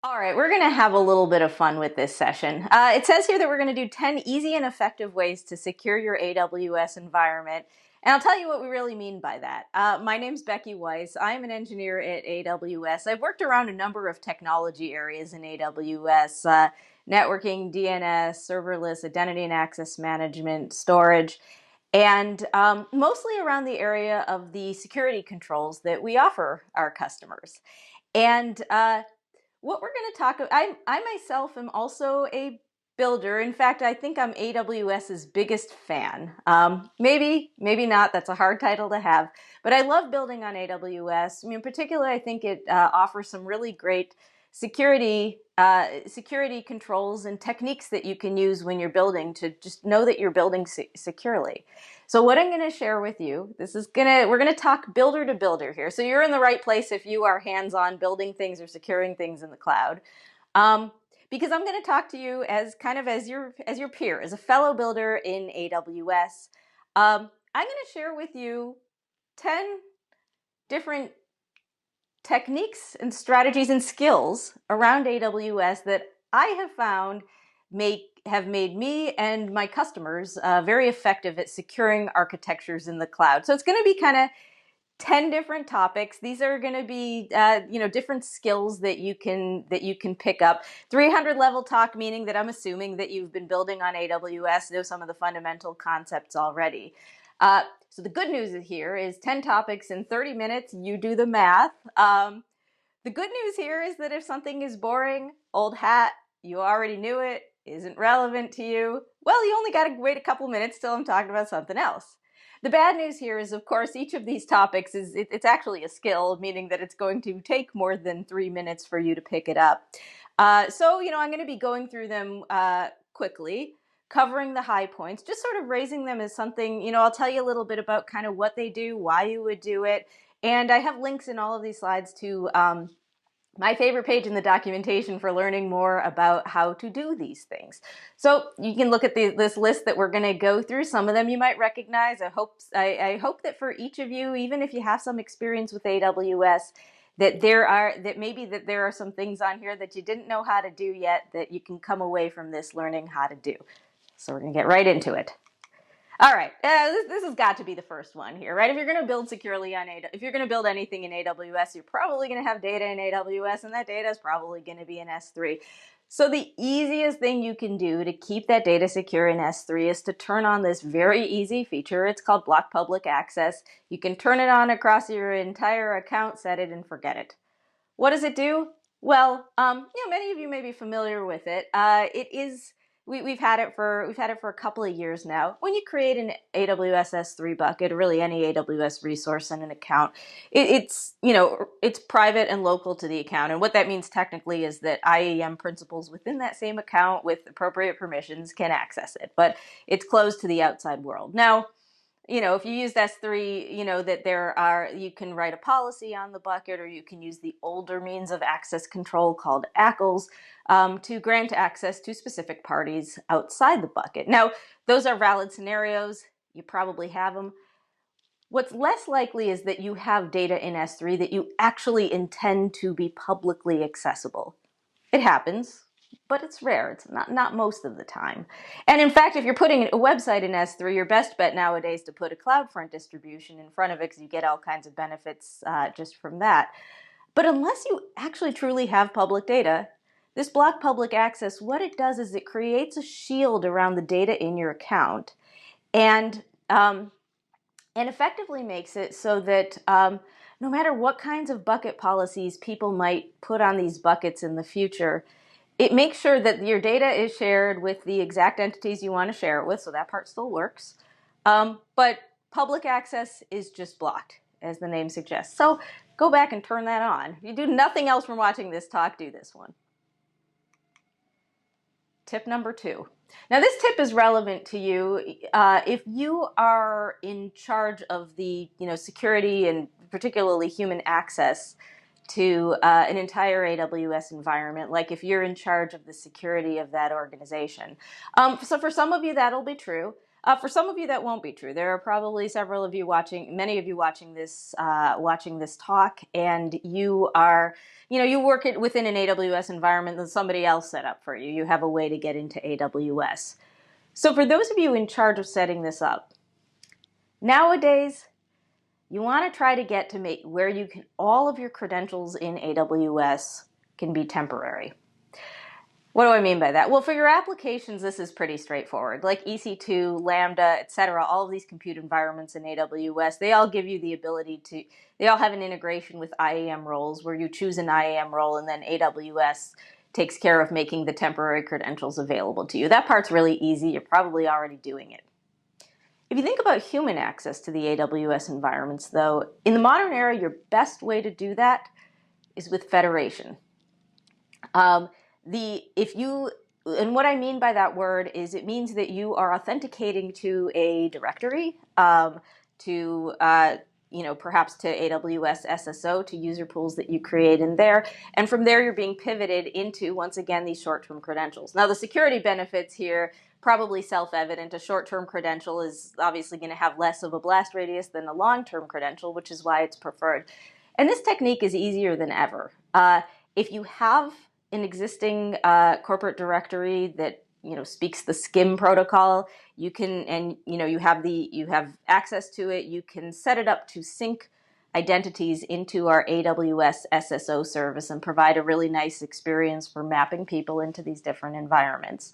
All right, we're going to have a little bit of fun with this session. It says here that we're going to do 10 easy and effective ways to secure your AWS environment. And I'll tell you what we really mean by that. My name's Becky Weiss. I'm an engineer at AWS. I've worked around a number of technology areas in AWS, networking, DNS, serverless, identity and access management, storage, and mostly around the area of the security controls that we offer our customers. And what we're going to talk about, I myself am also a builder. In fact, I think I'm AWS's biggest fan. Maybe not. That's a hard title to have. But I love building on AWS. I mean, in particular, I think it offers some really great security controls and techniques that you can use when you're building to just know that you're building securely. So what I'm going to share with you, we're going to talk builder to builder here. So you're in the right place if you are hands-on building things or securing things in the cloud. Because I'm going to talk to you as your peer, as a fellow builder in AWS. I'm going to share with you 10 different techniques and strategies and skills around AWS that I have found have made me and my customers very effective at securing architectures in the cloud. So it's going to be kind of 10 different topics. These are going to be different skills that you can pick up. 300 level talk, meaning that I'm assuming that you've been building on AWS, know some of the fundamental concepts already. So the good news here is 10 topics in 30 minutes. You do the math. The good news here is that if something is boring, old hat, you already knew it, isn't relevant to you, well, you only got to wait a couple minutes till I'm talking about something else. The bad news here is, of course, each of these topics it's actually a skill, meaning that it's going to take more than 3 minutes for you to pick it up. So, I'm going to be going through them quickly, covering the high points, just sort of raising them as something, I'll tell you a little bit about kind of what they do, why you would do it. And I have links in all of these slides to my favorite page in the documentation for learning more about how to do these things. So you can look at this list that we're going to go through. Some of them you might recognize. I hope that for each of you, even if you have some experience with AWS, that there are some things on here that you didn't know how to do yet that you can come away from this learning how to do. So we're going to get right into it. All right, this has got to be the first one here, right? If you're going to build securely on AWS, if you're going to build anything in AWS, you're probably going to have data in AWS, and that data is probably going to be in S3. So the easiest thing you can do to keep that data secure in S3 is to turn on this very easy feature. It's called block public access. You can turn it on across your entire account, set it, and forget it. What does it do? Well, many of you may be familiar with it. We've had it for a couple of years now. When you create an AWS S3 bucket, or really any AWS resource in an account, it's private and local to the account. And what that means technically is that IAM principals within that same account with appropriate permissions can access it, but it's closed to the outside world. Now, if you use S3, that you can write a policy on the bucket, or you can use the older means of access control called ACLs to grant access to specific parties outside the bucket. Now, those are valid scenarios. You probably have them. What's less likely is that you have data in S3 that you actually intend to be publicly accessible. It happens, but it's rare. It's not most of the time. And in fact, if you're putting a website in S3, your best bet nowadays to put a CloudFront distribution in front of it, because you get all kinds of benefits just from that. But unless you actually truly have public data, this block public access, what it does is it creates a shield around the data in your account, and effectively makes it so that no matter what kinds of bucket policies people might put on these buckets in the future, it makes sure that your data is shared with the exact entities you want to share it with, so that part still works. But public access is just blocked, as the name suggests. So go back and turn that on. If you do nothing else from watching this talk, do this one. Tip number 2. Now, this tip is relevant to you if you are in charge of the security and particularly human access to an entire AWS environment, like if you're in charge of the security of that organization. So for some of you, that'll be true. For some of you, that won't be true. There are probably several of you watching, many of you watching this talk, and you are, you work within an AWS environment that somebody else set up for you. You have a way to get into AWS. So for those of you in charge of setting this up, nowadays, you want to try to get to make where you can, all of your credentials in AWS can be temporary. What do I mean by that? Well, for your applications, this is pretty straightforward. Like EC2, Lambda, etc., all of these compute environments in AWS, they all give you the ability to, they all have an integration with IAM roles where you choose an IAM role and then AWS takes care of making the temporary credentials available to you. That part's really easy. You're probably already doing it. If you think about human access to the AWS environments, though, in the modern era, your best way to do that is with federation. And what I mean by that word is it means that you are authenticating to a directory, perhaps to AWS SSO, to user pools that you create in there. And from there, you're being pivoted into, once again, these short-term credentials. Now, the security benefits here, probably self-evident. A short-term credential is obviously going to have less of a blast radius than a long-term credential, which is why it's preferred. And this technique is easier than ever. If you have an existing corporate directory that speaks the SCIM protocol, you can, and you have access to it. You can set it up to sync identities into our AWS SSO service and provide a really nice experience for mapping people into these different environments.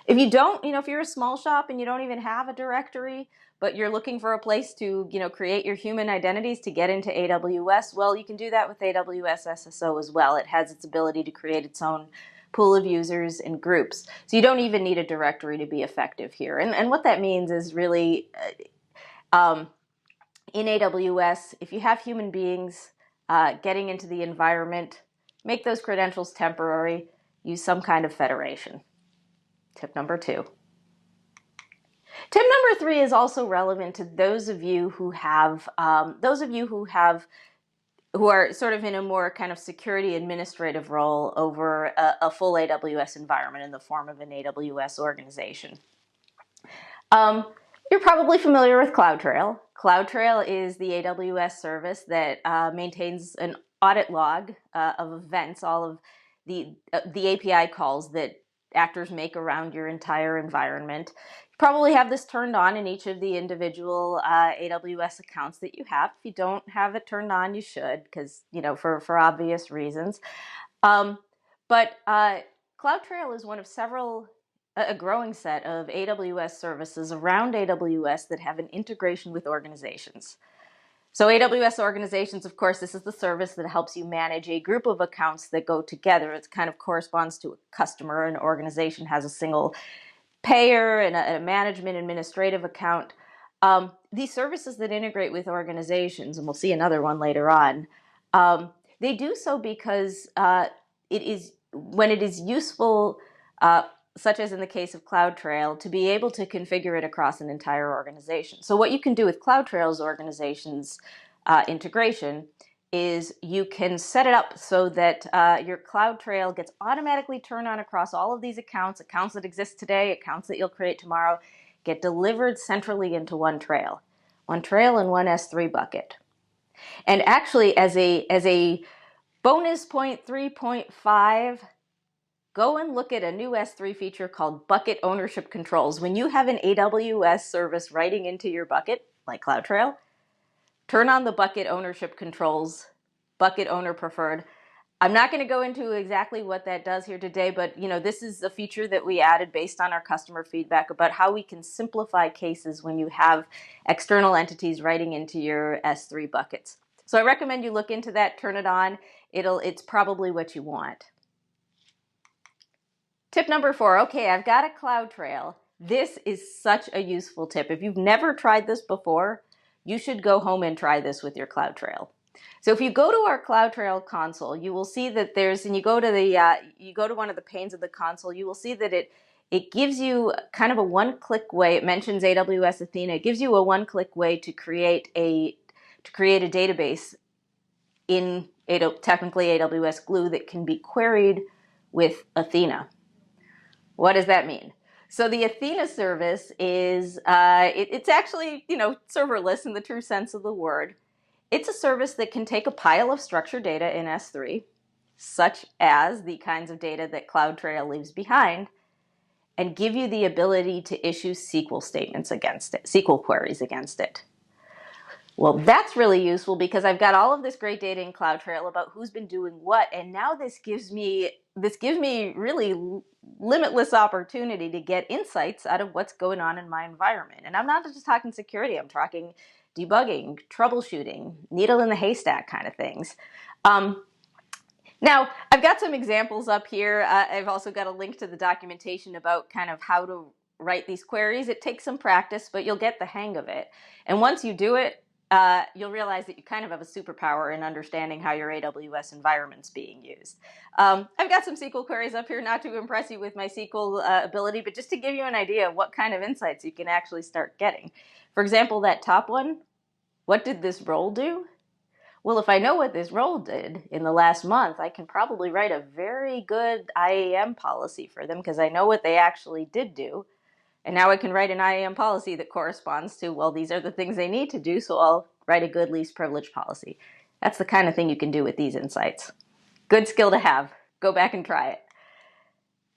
If you don't, if you're a small shop and you don't even have a directory, but you're looking for a place to, create your human identities to get into AWS, well, you can do that with AWS SSO as well. It has its ability to create its own pool of users and groups. So you don't even need a directory to be effective here. And what that means is really, in AWS, if you have human beings getting into the environment, make those credentials temporary, use some kind of federation. Tip number 2. Tip number 3 is also relevant to those of you who are sort of in a more kind of security administrative role over a full AWS environment in the form of an AWS organization. You're probably familiar with CloudTrail. CloudTrail is the AWS service that maintains an audit log of events, all of the API calls that actors make around your entire environment. You probably have this turned on in each of the individual AWS accounts that you have. If you don't have it turned on, you should, because for obvious reasons. But CloudTrail is one of a growing set of AWS services around AWS that have an integration with organizations. So AWS organizations, of course, this is the service that helps you manage a group of accounts that go together. It kind of corresponds to a customer. An organization has a single payer and a management administrative account. These services that integrate with organizations, and we'll see another one later on, they do so because when it is useful, such as in the case of CloudTrail, to be able to configure it across an entire organization. So what you can do with CloudTrail's organization's integration is you can set it up so that your CloudTrail gets automatically turned on across all of these accounts that exist today, accounts that you'll create tomorrow, get delivered centrally into one trail and one S3 bucket. And actually, as a bonus point 3.5, go and look at a new S3 feature called bucket ownership controls. When you have an AWS service writing into your bucket, like CloudTrail, turn on the bucket ownership controls, bucket owner preferred. I'm not going to go into exactly what that does here today, but this is a feature that we added based on our customer feedback about how we can simplify cases when you have external entities writing into your S3 buckets. So I recommend you look into that, turn it on. It's probably what you want. Tip number 4, okay, I've got a CloudTrail. This is such a useful tip. If you've never tried this before, you should go home and try this with your CloudTrail. So if you go to our CloudTrail console, you will see that you go to one of the panes of the console, you will see that it gives you kind of a one-click way. It mentions AWS Athena. It gives you a one-click way to create a database in technically AWS Glue that can be queried with Athena. What does that mean? So the Athena service is, it's actually, serverless in the true sense of the word. It's a service that can take a pile of structured data in S3, such as the kinds of data that CloudTrail leaves behind, and give you the ability to issue SQL statements against it, SQL queries against it. Well, that's really useful because I've got all of this great data in CloudTrail about who's been doing what, and now this gives me really limitless opportunity to get insights out of what's going on in my environment. And I'm not just talking security, I'm talking debugging, troubleshooting, needle in the haystack kind of things. Now, I've got some examples up here. I've also got a link to the documentation about kind of how to write these queries. It takes some practice, but you'll get the hang of it. And once you do it, you'll realize that you kind of have a superpower in understanding how your AWS environment's being used. I've got some SQL queries up here, not to impress you with my SQL ability, but just to give you an idea of what kind of insights you can actually start getting. For example, that top one, what did this role do? Well, if I know what this role did in the last month, I can probably write a very good IAM policy for them because I know what they actually did do. And now I can write an IAM policy that corresponds to, well, these are the things they need to do, so I'll write a good least privilege policy. That's the kind of thing you can do with these insights. Good skill to have. Go back and try it.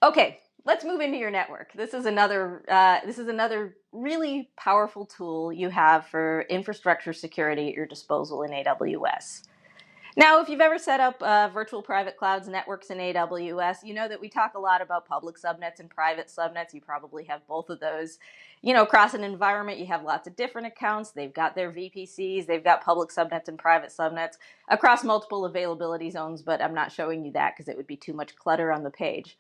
Okay, let's move into your network. This is another really powerful tool you have for infrastructure security at your disposal in AWS. Now, if you've ever set up virtual private clouds networks in AWS, you know that we talk a lot about public subnets and private subnets. You probably have both of those. Across an environment, you have lots of different accounts. They've got their VPCs. They've got public subnets and private subnets across multiple availability zones, but I'm not showing you that because it would be too much clutter on the page.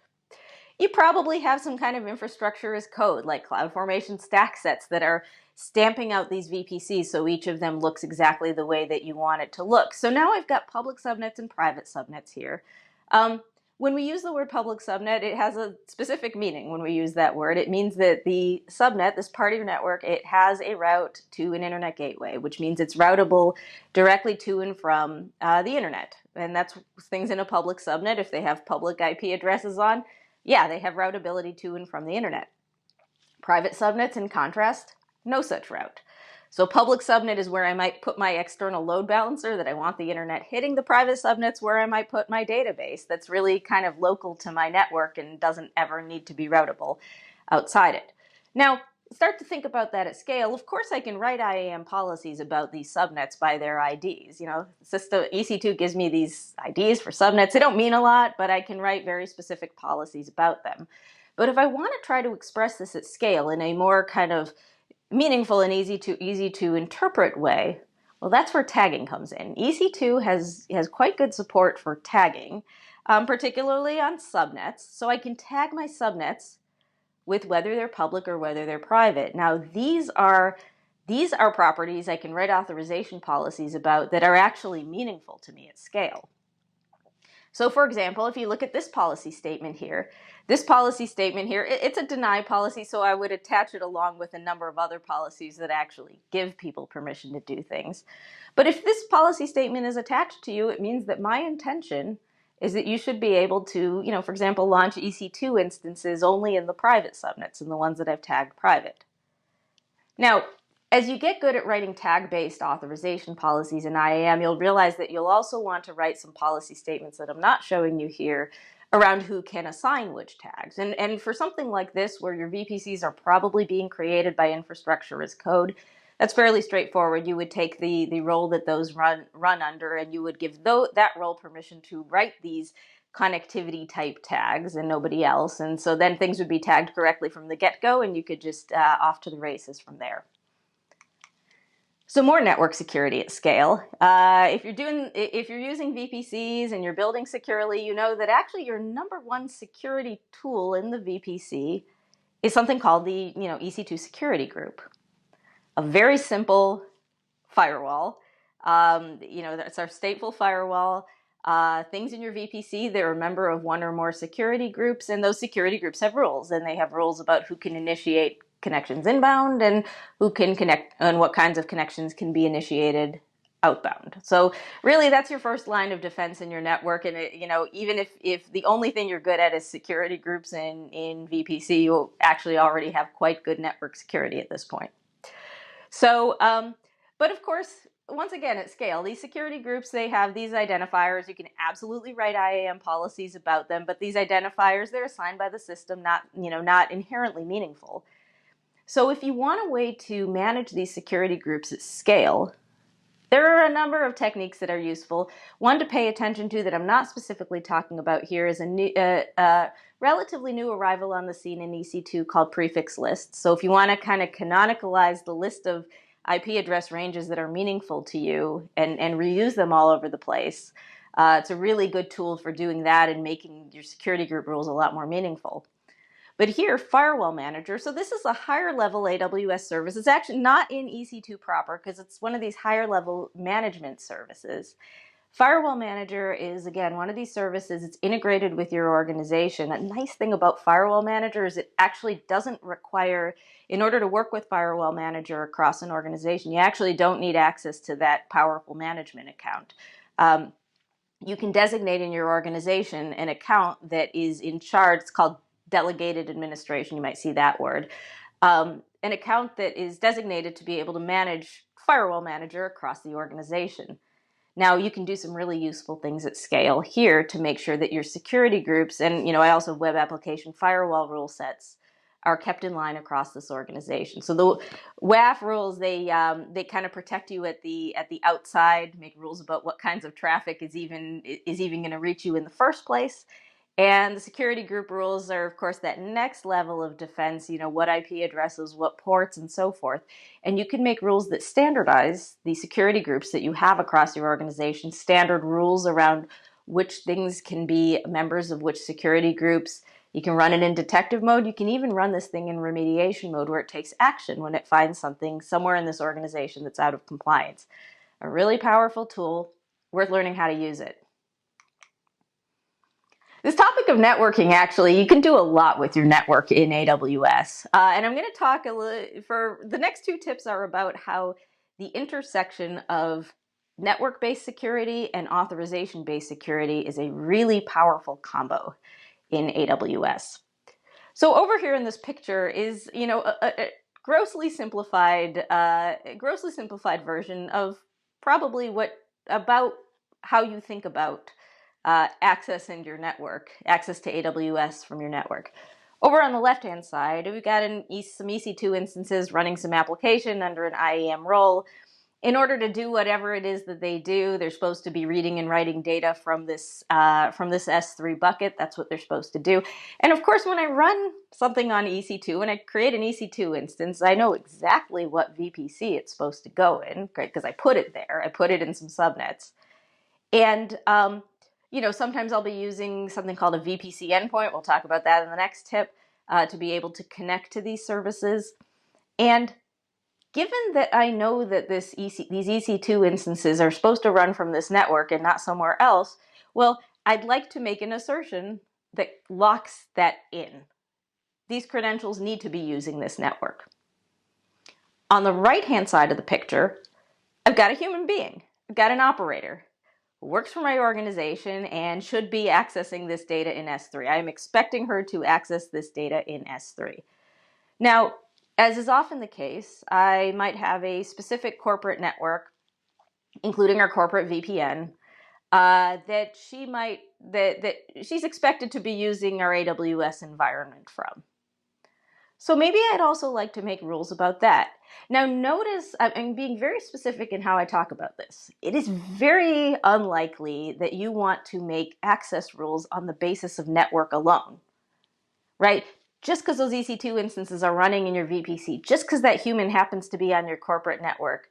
You probably have some kind of infrastructure as code, like CloudFormation stack sets that are stamping out these VPCs so each of them looks exactly the way that you want it to look. So now I've got public subnets and private subnets here. When we use the word public subnet, it has a specific meaning when we use that word. It means that the subnet, this part of your network, it has a route to an internet gateway, which means it's routable directly to and from the internet. And that's things in a public subnet. If they have public IP addresses on, yeah, they have routability to and from the internet. Private subnets, in contrast, no such route. So public subnet is where I might put my external load balancer that I want the internet hitting. The private subnet's where I might put my database that's really kind of local to my network and doesn't ever need to be routable outside it. Now, start to think about that at scale. Of course, I can write IAM policies about these subnets by their IDs. System EC2 gives me these IDs for subnets. They don't mean a lot, but I can write very specific policies about them. But if I want to try to express this at scale in a more kind of meaningful and easy to interpret way, well, that's where tagging comes in. EC2 has quite good support for tagging, particularly on subnets. So I can tag my subnets with whether they're public or whether they're private. Now, these are properties I can write authorization policies about that are actually meaningful to me at scale. So for example, if you look at this policy statement here, it's a deny policy, so I would attach it along with a number of other policies that actually give people permission to do things. But if this policy statement is attached to you, it means that my intention is that you should be able to, for example, launch EC2 instances only in the private subnets and the ones that I've tagged private. Now, as you get good at writing tag-based authorization policies in IAM, you'll realize that you'll also want to write some policy statements that I'm not showing you here around who can assign which tags. And for something like this, where your VPCs are probably being created by infrastructure as code, that's fairly straightforward. You would take the role that those run under, and you would give that role permission to write these connectivity type tags and nobody else. And so then things would be tagged correctly from the get-go, and you could just off to the races from there. So more network security at scale. If you're using VPCs and you're building securely, you know that actually your number one security tool in the VPC is something called the EC2 security group. A very simple firewall. It's our stateful firewall. Things in your VPC, they're a member of one or more security groups, and those security groups have rules, and they have rules about who can initiate connections inbound and who can connect and what kinds of connections can be initiated outbound. So really that's your first line of defense in your network. And even if the only thing you're good at is security groups in VPC, you actually already have quite good network security at this point. So, but of course, once again, at scale, these security groups, they have these identifiers. You can absolutely write IAM policies about them, but these identifiers, they're assigned by the system, not inherently meaningful. So if you want a way to manage these security groups at scale, there are a number of techniques that are useful. One to pay attention to that I'm not specifically talking about here is a relatively new arrival on the scene in EC2 called prefix lists. So if you want to kind of canonicalize the list of IP address ranges that are meaningful to you and reuse them all over the place, it's a really good tool for doing that and making your security group rules a lot more meaningful. But here, Firewall Manager, so this is a higher level AWS service. It's actually not in EC2 proper because it's one of these higher level management services. Firewall Manager is, again, one of these services. It's integrated with your organization. A nice thing about Firewall Manager is it actually doesn't require, in order to work with Firewall Manager across an organization, you actually don't need access to that powerful management account. You can designate in your organization an account that is in charge. It's called delegated administration, you might see that word, an account that is designated to be able to manage Firewall Manager across the organization. Now, you can do some really useful things at scale here to make sure that your security groups, and I also web application firewall rule sets, are kept in line across this organization. So the WAF rules, they kind of protect you at the outside, make rules about what kinds of traffic is even going to reach you in the first place. And the security group rules are, of course, that next level of defense, what IP addresses, what ports, and so forth. And you can make rules that standardize the security groups that you have across your organization, standard rules around which things can be members of which security groups. You can run it in detective mode. You can even run this thing in remediation mode where it takes action when it finds something somewhere in this organization that's out of compliance. A really powerful tool, worth learning how to use it. This topic of networking, actually, you can do a lot with your network in AWS. And I'm going to talk for the next two tips are about how the intersection of network-based security and authorization-based security is a really powerful combo in AWS. So over here in this picture is, a grossly simplified version of probably about how you think about accessing your network, access to AWS from your network. Over on the left-hand side, we've got some EC2 instances running some application under an IAM role. In order to do whatever it is that they do, they're supposed to be reading and writing data from this S3 bucket. That's what they're supposed to do. And of course, when I run something on EC2 and I create an EC2 instance, I know exactly what VPC it's supposed to go in, because I put it there. I put it in some subnets. And sometimes I'll be using something called a VPC endpoint. We'll talk about that in the next tip, to be able to connect to these services. And given that I know that these EC2 instances are supposed to run from this network and not somewhere else, well, I'd like to make an assertion that locks that in. These credentials need to be using this network. On the right-hand side of the picture, I've got a human being. I've got an operator who works for my organization and should be accessing this data in S3. I am expecting her to access this data in S3. Now, as is often the case, I might have a specific corporate network, including our corporate VPN, that she's expected to be using our AWS environment from. So maybe I'd also like to make rules about that. Now notice I'm being very specific in how I talk about this. It is very unlikely that you want to make access rules on the basis of network alone, right? Just because those EC2 instances are running in your VPC, just because that human happens to be on your corporate network,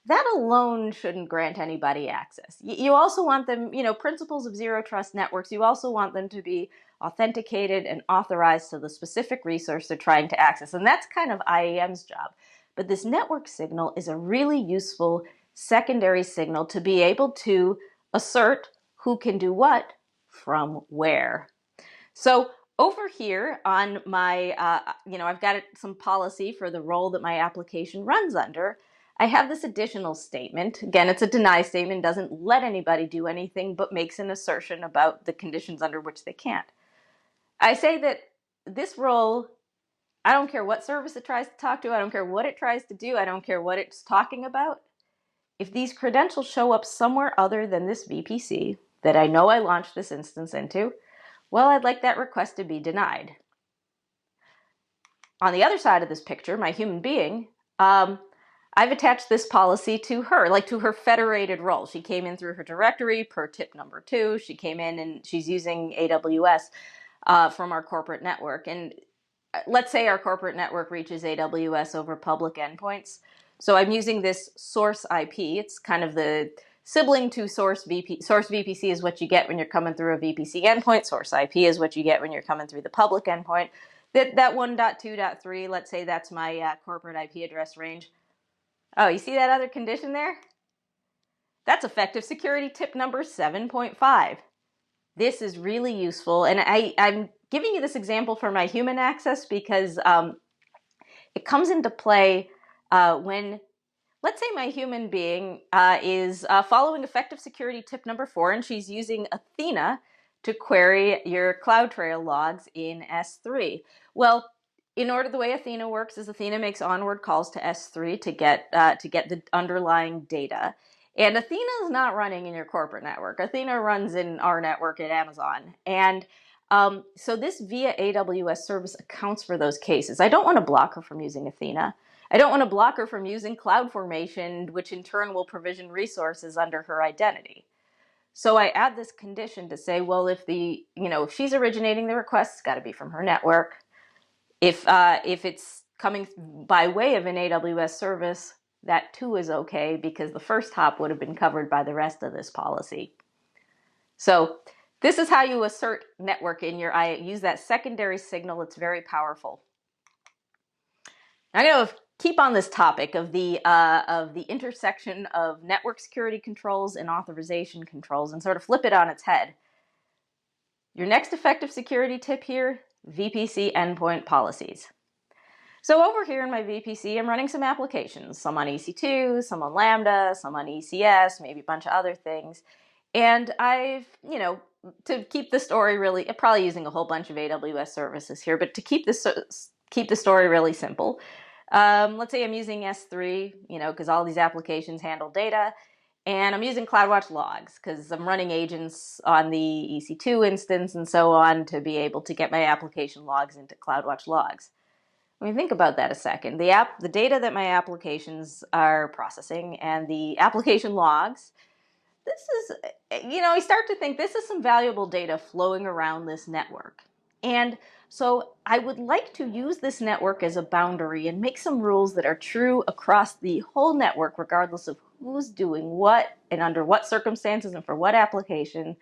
that alone shouldn't grant anybody access. You also want them, principles of zero trust networks, you also want them to be authenticated and authorized to the specific resource they're trying to access. And that's kind of IAM's job. But this network signal is a really useful secondary signal to be able to assert who can do what from where. So over here on my, I've got some policy for the role that my application runs under. I have this additional statement. Again, it's a deny statement, doesn't let anybody do anything, but makes an assertion about the conditions under which they can't. I say that this role, I don't care what service it tries to talk to, I don't care what it tries to do, I don't care what it's talking about. If these credentials show up somewhere other than this VPC that I know I launched this instance into, well, I'd like that request to be denied. On the other side of this picture, my human being, I've attached this policy to her, like to her federated role. She came in through her directory per tip number 2. She came in and she's using AWS from our corporate network. And let's say our corporate network reaches AWS over public endpoints. So I'm using this source IP. It's kind of the sibling to source VPC. Source VPC is what you get when you're coming through a VPC endpoint. Source IP is what you get when you're coming through the public endpoint. That 1.2.3, let's say that's my corporate IP address range. Oh, you see that other condition there? That's effective security tip number 7.5. This is really useful, and I'm giving you this example for my human access because it comes into play when, let's say my human being is following effective security tip number 4, and she's using Athena to query your CloudTrail logs in S3. Well, in order, the way Athena works is Athena makes onward calls to S3 to get the underlying data. And Athena is not running in your corporate network. Athena runs in our network at Amazon. And so this via AWS service accounts for those cases. I don't want to block her from using Athena. I don't want to block her from using CloudFormation, which in turn will provision resources under her identity. So I add this condition to say, well, if she's originating the request, it's got to be from her network. If it's coming by way of an AWS service, that too is okay because the first hop would have been covered by the rest of this policy. So this is how you assert network in your use that secondary signal. It's very powerful. I'm going to keep on this topic of the intersection of network security controls and authorization controls and sort of flip it on its head. Your next effective security tip here, VPC endpoint policies. So over here in my VPC, I'm running some applications, some on EC2, some on Lambda, some on ECS, maybe a bunch of other things. And I've, to keep the story really, probably using a whole bunch of AWS services here, but to keep the story really simple, let's say I'm using S3, because all these applications handle data, and I'm using CloudWatch logs because I'm running agents on the EC2 instance and so on to be able to get my application logs into CloudWatch logs. When you think about that a second, the data that my applications are processing and the application logs, this is, I start to think this is some valuable data flowing around this network. And so I would like to use this network as a boundary and make some rules that are true across the whole network, regardless of who's doing what and under what circumstances and for what application.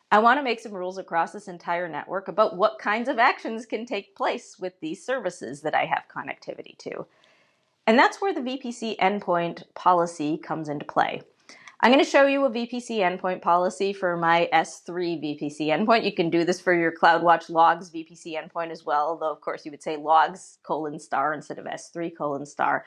I want to make some rules across this entire network about what kinds of actions can take place with these services that I have connectivity to. And that's where the VPC endpoint policy comes into play. I'm going to show you a VPC endpoint policy for my S3 VPC endpoint. You can do this for your CloudWatch logs VPC endpoint as well, although of course you would say logs : instead of S3 :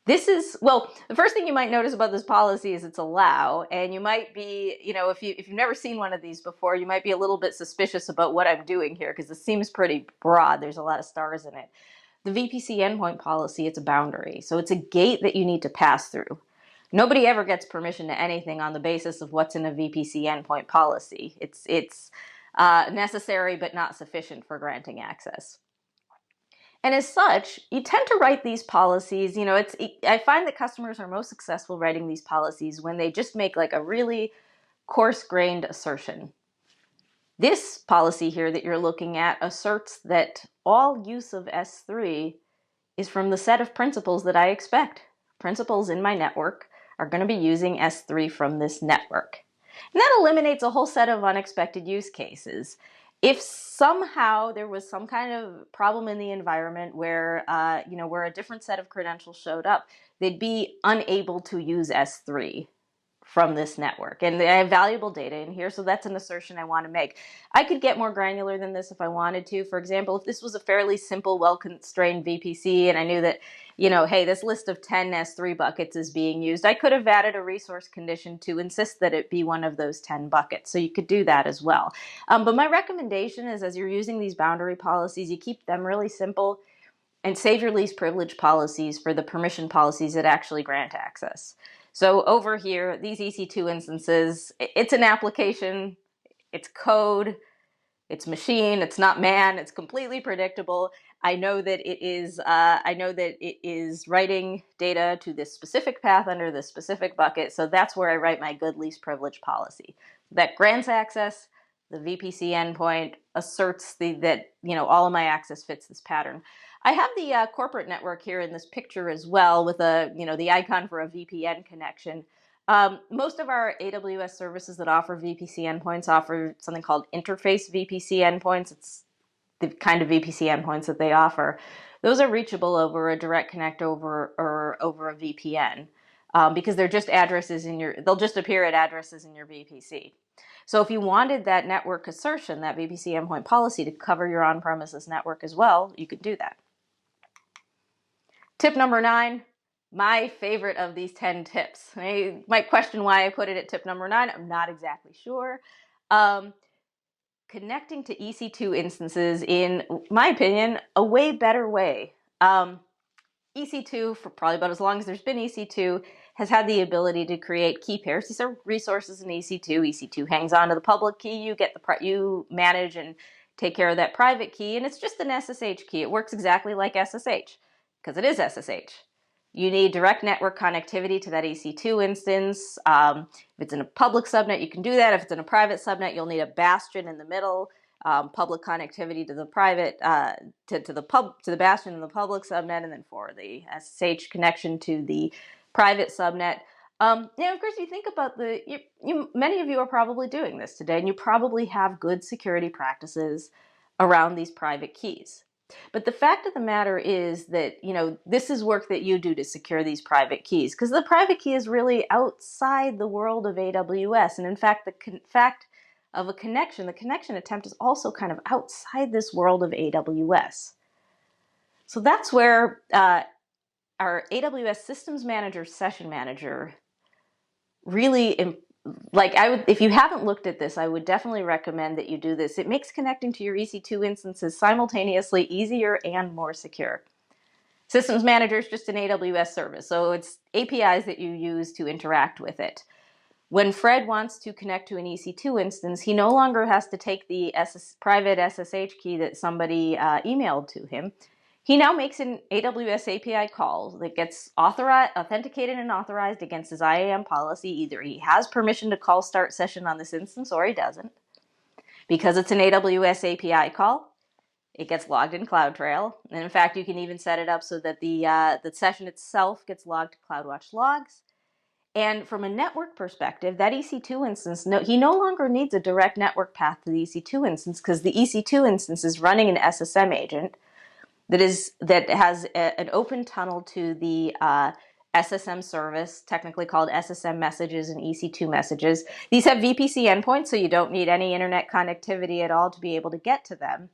This is, well, the first thing you might notice about this policy is it's allow, and you might be, if you've never seen one of these before, you might be a little bit suspicious about what I'm doing here because it seems pretty broad. There's a lot of stars in it. The VPC endpoint policy, it's a boundary. So it's a gate that you need to pass through. Nobody ever gets permission to anything on the basis of what's in a VPC endpoint policy. It's necessary but not sufficient for granting access. And as such, you tend to write these policies, I find that customers are most successful writing these policies when they just make like a really coarse-grained assertion. This policy here that you're looking at asserts that all use of S3 is from the set of principals that I expect. Principals in my network are going to be using S3 from this network. And that eliminates a whole set of unexpected use cases. If somehow there was some kind of problem in the environment where, where a different set of credentials showed up, they'd be unable to use S3 from this network. And I have valuable data in here, so that's an assertion I want to make. I could get more granular than this if I wanted to. For example, if this was a fairly simple, well-constrained VPC and I knew that, hey, this list of 10 S3 buckets is being used, I could have added a resource condition to insist that it be one of those 10 buckets. So you could do that as well. But my recommendation is, as you're using these boundary policies, you keep them really simple and save your least privilege policies for the permission policies that actually grant access. So over here, these EC2 instances, it's an application, it's code, it's machine, it's not man, it's completely predictable. I know that it is writing data to this specific path under this specific bucket, so that's where I write my good least privilege policy. That grants access, the VPC endpoint asserts that all of my access fits this pattern. I have the corporate network here in this picture as well with the icon for a VPN connection. Most of our AWS services that offer VPC endpoints offer something called interface VPC endpoints. It's the kind of VPC endpoints that they offer. Those are reachable over a direct connect or over a VPN because they're just addresses they'll just appear at addresses in your VPC. So if you wanted that network assertion, that VPC endpoint policy to cover your on-premises network as well, you could do that. Tip number 9, my favorite of these 10 tips. You might question why I put it at tip number 9. I'm not exactly sure. Connecting to EC2 instances, in my opinion, a way better way. EC2, for probably about as long as there's been EC2, has had the ability to create key pairs. These are resources in EC2. EC2 hangs on to the public key. You manage and take care of that private key, and it's just an SSH key. It works exactly like SSH because it is SSH. You need direct network connectivity to that EC2 instance. If it's in a public subnet, you can do that. If it's in a private subnet, you'll need a bastion in the middle. Public connectivity to the private, to the bastion in the public subnet, and then for the SSH connection to the private subnet. Of course, you think about many of you are probably doing this today, and you probably have good security practices around these private keys. But the fact of the matter is that, this is work that you do to secure these private keys, because the private key is really outside the world of AWS. And in fact, the fact of the connection attempt is also kind of outside this world of AWS. So that's where our AWS Systems Manager, Session Manager really, if you haven't looked at this, I would definitely recommend that you do this. It makes connecting to your EC2 instances simultaneously easier and more secure. Systems Manager is just an AWS service, so it's APIs that you use to interact with it. When Fred wants to connect to an EC2 instance, he no longer has to take the private SSH key that somebody emailed to him. He now makes an AWS API call that gets authenticated and authorized against his IAM policy. Either he has permission to call start session on this instance or he doesn't. Because it's an AWS API call, it gets logged in CloudTrail. And in fact, you can even set it up so that the session itself gets logged to CloudWatch logs. And from a network perspective, that EC2 instance, he no longer needs a direct network path to the EC2 instance because the EC2 instance is running an SSM agent that has an open tunnel to the SSM service, technically called SSM messages and EC2 messages. These have VPC endpoints, so you don't need any internet connectivity at all to be able to get to them.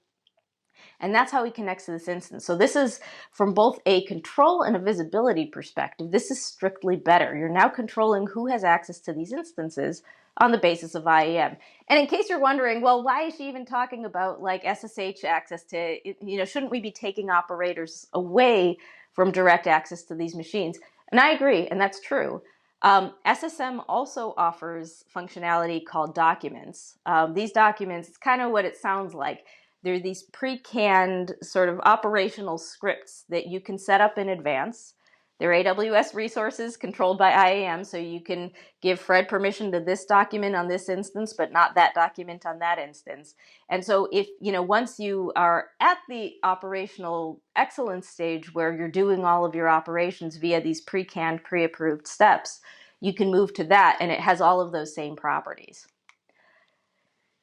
And that's how he connects to this instance. So this is, from both a control and a visibility perspective, this is strictly better. You're now controlling who has access to these instances on the basis of IAM. And in case you're wondering, well, why is she even talking about SSH access to, shouldn't we be taking operators away from direct access to these machines? And I agree, and that's true. SSM also offers functionality called documents. These documents, it's kind of what it sounds like. They're these pre-canned sort of operational scripts that you can set up in advance. They're AWS resources controlled by IAM, so you can give Fred permission to this document on this instance, but not that document on that instance. And so if, once you are at the operational excellence stage where you're doing all of your operations via these pre-canned, pre-approved steps, you can move to that, and it has all of those same properties.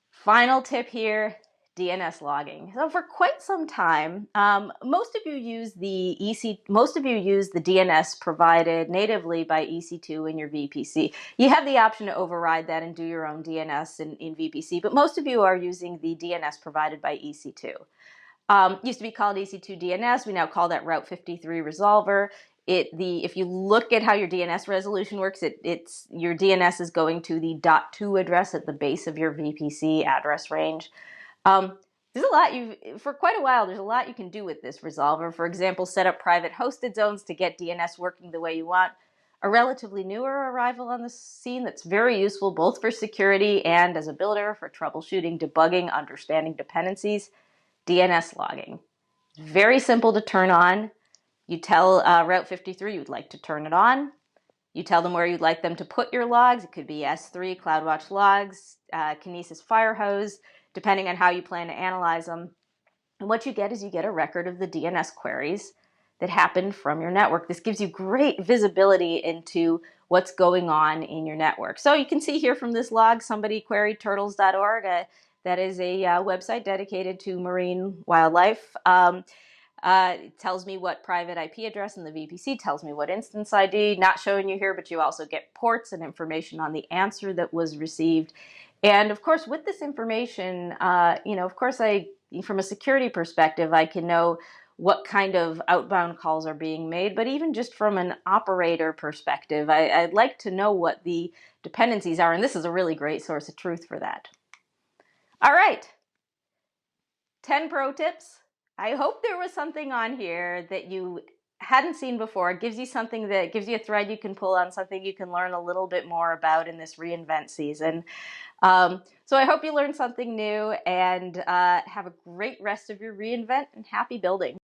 Final tip here. DNS logging. So for quite some time, most of you use the DNS provided natively by EC2 in your VPC. You have the option to override that and do your own DNS in VPC, but most of you are using the DNS provided by EC2. Used to be called EC2 DNS. We now call that Route 53 resolver. If you look at how your DNS resolution works, your DNS is going to the .2 address at the base of your VPC address range. There's a lot for quite a while, there's a lot you can do with this resolver. For example, set up private hosted zones to get DNS working the way you want. A relatively newer arrival on the scene that's very useful both for security and as a builder for troubleshooting, debugging, understanding dependencies, DNS logging. Very simple to turn on. You tell Route 53 you'd like to turn it on. You tell them where you'd like them to put your logs. It could be S3, CloudWatch logs, Kinesis Firehose, depending on how you plan to analyze them. And what you get is you get a record of the DNS queries that happened from your network. This gives you great visibility into what's going on in your network. So you can see here from this log, somebody queried turtles.org. That is a website dedicated to marine wildlife. It tells me what private IP address in the VPC, tells me what instance ID, not showing you here, but you also get ports and information on the answer that was received. And of course, with this information, from a security perspective, I can know what kind of outbound calls are being made, but even just from an operator perspective, I'd like to know what the dependencies are, and this is a really great source of truth for that. All right, 10 pro tips. I hope there was something on here that you hadn't seen before. It gives you something that gives you a thread you can pull on, something you can learn a little bit more about in this reInvent season. So I hope you learned something new and have a great rest of your reInvent and happy building.